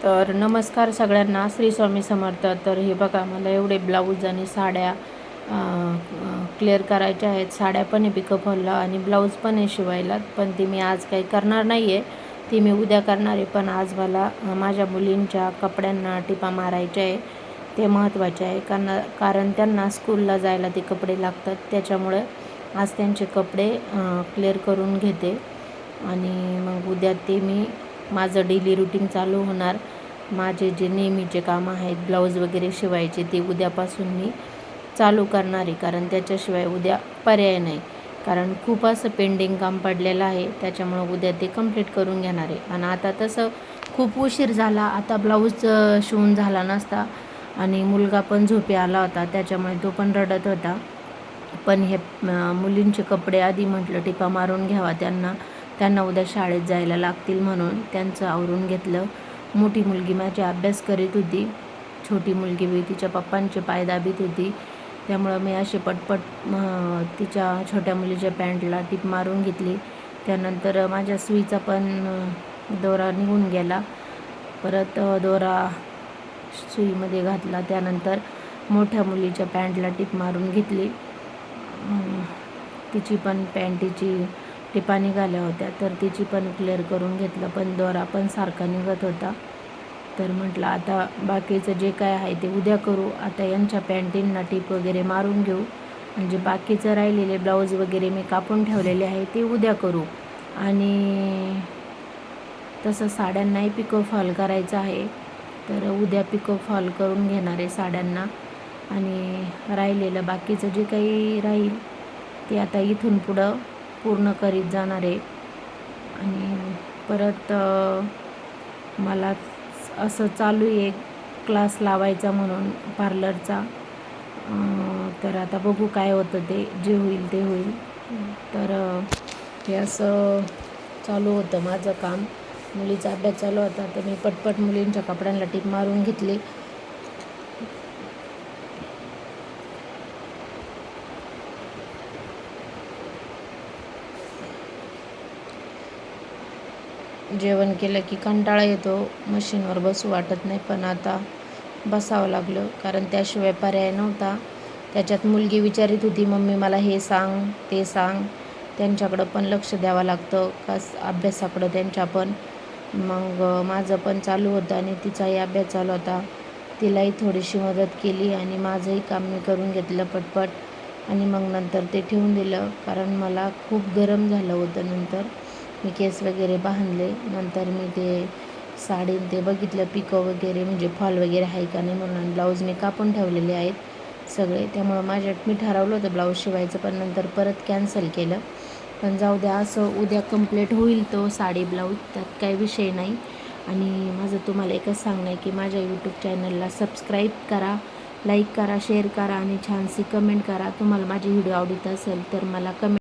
तर नमस्कार सगळ्यांना, श्री स्वामी समर्थ. तर हे बघा, मला एवढे ब्लाऊज आणि साड्या क्लिअर करायच्या आहेत. साड्या पण आहे पिकअपला आणि ब्लाऊज पण आहे शिवायला, पण ती मी आज काही करणार नाही आहे, ती मी उद्या करणार आहे. पण आज मला माझ्या मुलींच्या कपड्यांना टिपा मारायच्या आहे, ते महत्त्वाचे आहे. कारण त्यांना स्कूलला जायला ते कपडे लागतात, त्याच्यामुळे आज त्यांचे कपडे क्लिअर करून घेते आणि मग उद्या ते मी माझं डेली रुटीन चालू होणार. माझे जे नेहमीचे कामं आहेत, ब्लाऊज वगैरे शिवायचे, ते उद्यापासून मी चालू करणार आहे. कारण त्याच्याशिवाय उद्या पर्याय नाही, कारण खूप असं पेंडिंग काम पडलेलं आहे, त्याच्यामुळं उद्या ते कंप्लीट करून घेणार आहे. आणि आता तसं खूप उशीर झाला, आता ब्लाऊज शिवून झाला नसता आणि मुलगा पण झोपी आला होता, त्याच्यामुळे तो पण रडत होता. पण हे मुलींचे कपडे आधी म्हटलं टिपा मारून घ्यावा, त्यांना उद्या शाळेत जायला लागतील म्हणून त्यांचं आवरून घेतलं. मोठी मुलगी माझी अभ्यास करीत होती, छोटी मुलगी तिच्या पप्पांचे पाय दाबीत होती, त्यामुळं मी अशी पटपट तिच्या छोट्या मुलीच्या पॅन्टला टीप मारून घेतली. त्यानंतर माझ्या सुईचा पण दोरा निघून गेला, परत दोरा सुईमध्ये घातला. त्यानंतर मोठ्या मुलीच्या पॅन्टला टीप मारून घेतली. तिची पण पॅन्टीची टिपा निघाल्या होत्या, तर तिची पण क्लिअर करून घेतलं, पण दोरा पण सारखा निघत होता. तर म्हटलं आता बाकीचं जे काय आहे ते उद्या करू. आता यांच्या पॅन्टींना टीप वगैरे मारून घेऊ, म्हणजे बाकीचं राहिलेले ब्लाऊज वगैरे मी कापून ठेवलेले आहे ते उद्या करू. आणि तसं साड्यांनाही पिको फॉल करायचं आहे, तर उद्या पिको फॉल करून घेणार आहे साड्यांना. आणि राहिलेलं बाकीचं जे काही राहील ते आता इथून पुढं पूर्ण करीत जाणार आहे. आणि परत मला असं चालू आहे क्लास लावायचा म्हणून पार्लरचा, तर आता बघू काय होतं, ते जे होईल ते होईल. तर हे असं चालू होतं माझं काम. मुलीचा अभ्यास चालू होता, तर मी पटपट मुलींच्या कपड्यांना टीप मारून घेतली. जेवण केलं की कंटाळा येतो, मशीनवर बसू वाटत नाही, पण आता बसावं लागलं, कारण त्याशिवाय पर्याय नव्हता. त्याच्यात मुलगी विचारित होती, मम्मी मला हे सांग ते सांग, त्यांच्याकडं पण लक्ष द्यावं लागतं का अभ्यासाकडं त्यांच्या पण. मग माझं पण चालू होतं आणि तिचाही अभ्यास चालू होता, तिलाही थोडीशी मदत केली आणि माझंही काम मी करून घेतलं पटपट. आणि मग नंतर ते ठेवून दिलं, कारण मला खूप गरम झालं होतं. नंतर मी केस वगैरे बांधले, नंतर मी ते साडी ते बघितलं पिको वगैरे, म्हणजे फॉल वगैरे आहे का नाही म्हणून. ब्लाऊज मी कापून ठेवलेले आहेत सगळे, त्यामुळं मी ठरवलं होतं ब्लाऊज शिवायचं, पण नंतर परत कॅन्सल केलं. पण जाऊ द्या, असं उद्या कंप्लीट होईल तो साडी ब्लाऊज, त्यात काही विषय नाही. आणि माझं तुम्हाला एकच सांगणं आहे की माझ्या यूट्यूब चॅनलला सबस्क्राईब करा, लाईक करा, शेअर करा आणि छानशी कमेंट करा. तुम्हाला माझी व्हिडिओ आवडत असेल तर मला कमेंट